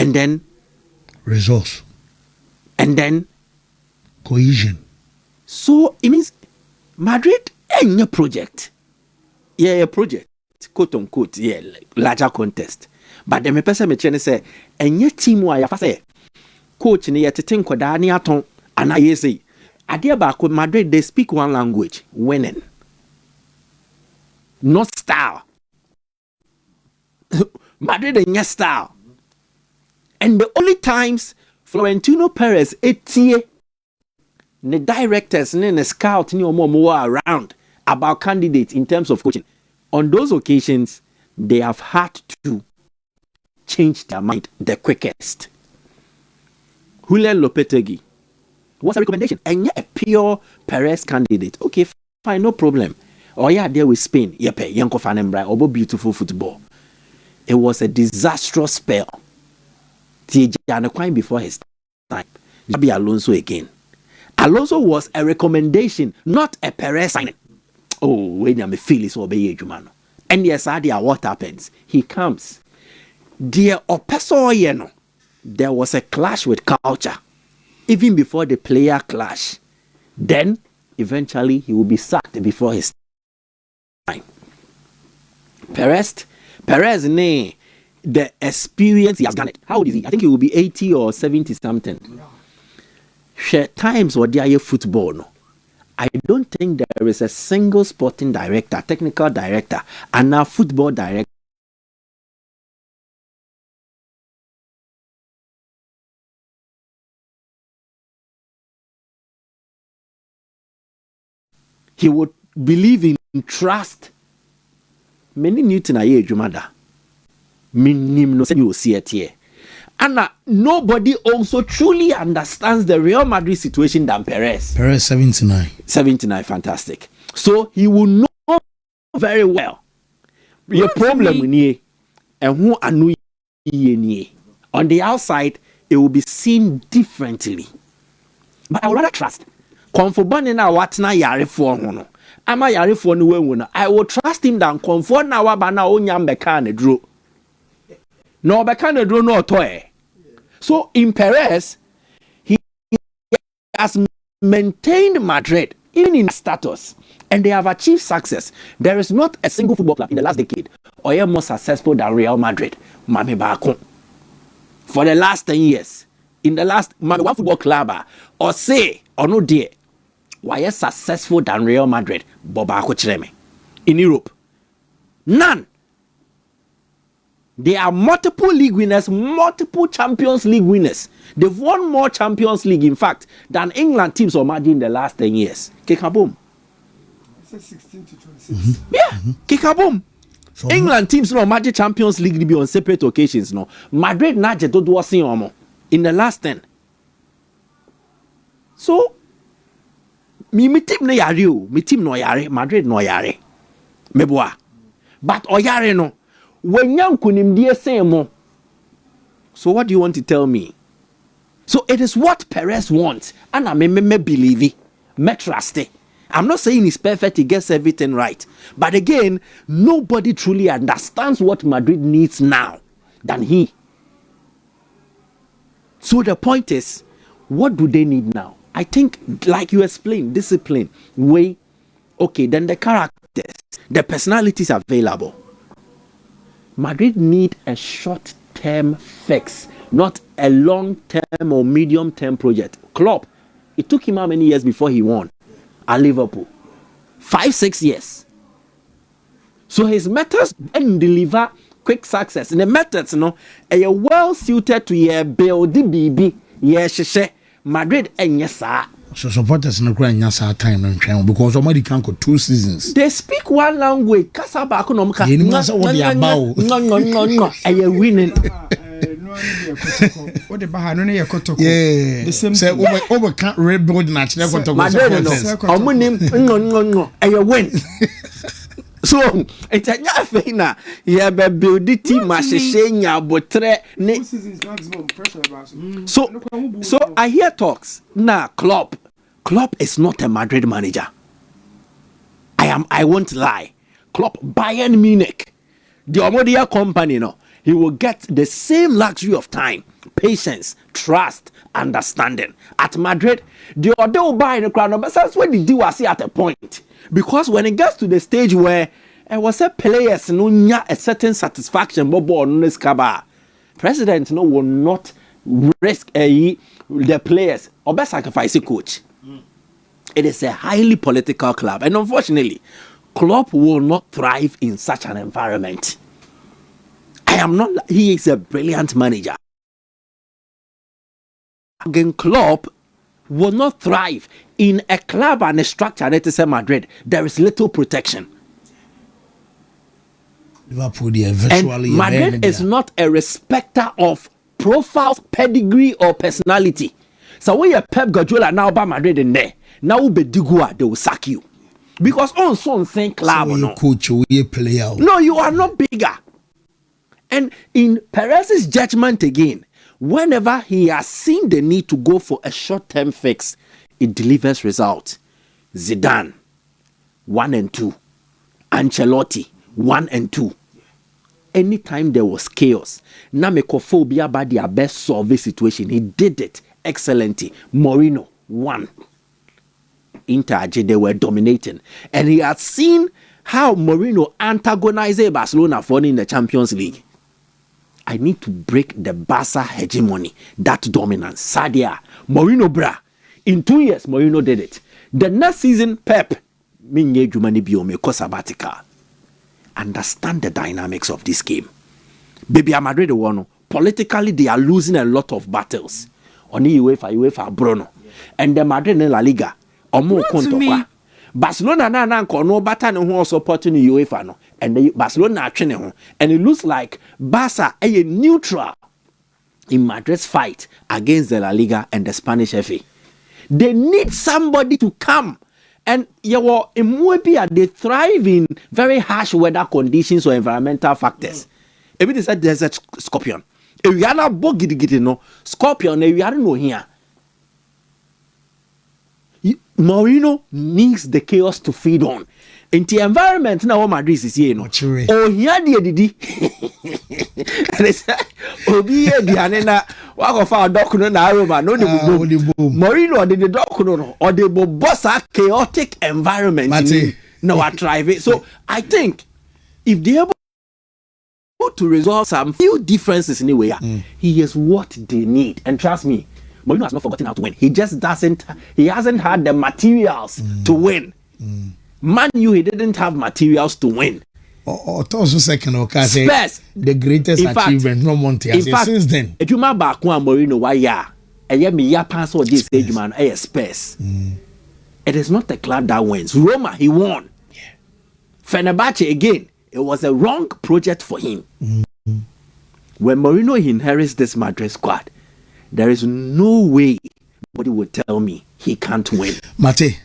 and then resource, and then cohesion. So it means Madrid any project. Yeah, a project, quote unquote, yeah, larger contest. But the person me trying to say, any team why I say coach ni yet think koda ni aton and I say idea back with Madrid they speak one language, winning. Not style. Madrid and yes style. And the only times Florentino Perez etie the directors and the scout ni omo around about candidates in terms of coaching. On those occasions, they have had to change their mind the quickest. Julian Lopetegui. What's a recommendation? And a pure Perez candidate. Okay, fine, no problem. Or yeah, there with Spain. Yepe, Yanko Fanembra, Obo beautiful football. It was a disastrous spell. Tijan before his time. Jabi Alonso again. Alonso was a recommendation, not a Perez signing. Oh, when you feel it's obey Jumano. And yes, idea what happens. He comes. Dear Opeso Yeno, there was a clash with culture. Even before the player clash. Then, eventually, he will be sacked before his time. Perez, the experience, he has done it. How old is he? I think he will be 80 or 70 something. Share times or their football. No. I don't think there is a single sporting director, technical director, and a football director. He would believe in trust. Many Newton are Jumada. Minim no say you see it here. And nobody also truly understands the Real Madrid situation than Perez. Perez 79. 79, fantastic. So he will know very well. Your problem with you and who anu ye. On the outside, it will be seen differently. But I would rather trust. Comfort na what na yare for no. Ama yare for no we no. I will trust him than comfort na wa ba na onyam beka na dro. No beka na dro no toy. So in Perez, he has maintained Madrid even in status, and they have achieved success. There is not a single football club in the last decade or more successful than Real Madrid. Mami Bako. For the last 10 years, in the last one football club or say or no dear, why is successful than Real Madrid? Bobako Chireme. In Europe, none. They are multiple league winners, multiple Champions League winners. They've won more Champions League, in fact, than England teams or Madrid in the last 10 years. Kikaboom. 16 to 26. Yeah, Kikaboom. So England teams no Madrid Champions League be on separate occasions. No, Madrid Naje don't was in the last 10. So, me team no yare, me team no yare, Madrid no yare. Meboa. But oyare no. When young kunimdie say more. So what do you want to tell me? So it is what Perez wants, and I me believe it, me trust it. I'm not saying he's perfect, he gets everything right, but again, nobody truly understands what Madrid needs now than he. So the point is, what do they need now? I think, like you explained, discipline, way. Okay, then the characters, the personalities available. Madrid need a short-term fix, not a long-term or medium-term project. Klopp, it took him how many years before he won at Liverpool? 5-6 years. So his methods and deliver quick success. And the methods, are well suited to your build BB, yes, Madrid and yes, sir. So supporters no grant yasa time and train because somebody can go 2 seasons. They speak one language. Kasa ba no muka. No. Are winning? What the Baha no ya kotoko. Yeah. The same. Say over can't rebuild match. Na kotoko. No. Are win? So it's a nyafina. Yeah, be build the team masheshenya botre. 2 seasons maximum pressure about. So I hear talks. Nah, Klopp is not a Madrid manager. I won't lie. Klopp Bayern Munich, the Omodia company, he will get the same luxury of time, patience, trust, understanding. At Madrid, the other will buy in the crowd, but that's when the deal was at a point. Because when it gets to the stage where it was a players no a certain satisfaction, president no will not risk the players or best sacrifice a coach. It is a highly political club, and unfortunately, Klopp will not thrive in such an environment. He is a brilliant manager. Again, Klopp will not thrive in a club and a structure that is Madrid. There is little protection. Liverpool, virtually and Madrid is not a respecter of profiles, pedigree, or personality. So when you Pep Guardiola now by Madrid in there, now be Digua, they will sack you. Because on some thing club so no. Coach, you player. No, you are not bigger. And in Perez's judgment again, whenever he has seen the need to go for a short-term fix, it delivers results. Zidane, 1 and 2. Ancelotti, 1 and 2. Anytime there was chaos, Namekophobia by their best solve the situation. He did it excellently. Mourinho, 1. Inter, they were dominating. And he had seen how Mourinho antagonized Barcelona for in the Champions League. I need to break the Barca hegemony, that dominance. Sadia, Mourinho bra. In 2 years, Mourinho did it. The next season, Pep, Minye Jumani Biome, sabbatical. Understand the dynamics of this game. Baby, Madrid one. Politically, they are losing a lot of battles. Oni UEFA, Bruno. And the Madrid in La Liga. Omo Kontokwa. Barcelona na no battle no who supporting the UEFA no. And the Barcelona atwene ho. And it looks like Barca a neutral in Madrid's fight against the La Liga and the Spanish FA. They need somebody to come. And they thrive in very harsh weather conditions or environmental factors. If it is a desert scorpion, if you are not boggy, no scorpion, if you are no here. Mourinho needs the chaos to feed on. In the environment now, Madrid is here. No, oh here didi. Obi Dianena, walk of our document na Roma. No, the Mourinho did the document or the boss a chaotic environment. No, I drive it. So I think if they are able to resolve some few differences in the way, he is what they need. And trust me, Mourinho has not forgotten how to win. He just he hasn't had the materials to win. Man, he didn't have materials to win. Also second, Spurs, the greatest achievement, no Monte. Since then, if you remember back when Mourinho, why me pass or this stage man, Spurs. It is not a club that wins. Roma, he won. Fenerbahce again, it was a wrong project for him. When Mourinho inherits this Madrid squad, there is no way anybody would tell me he can't win. Mate,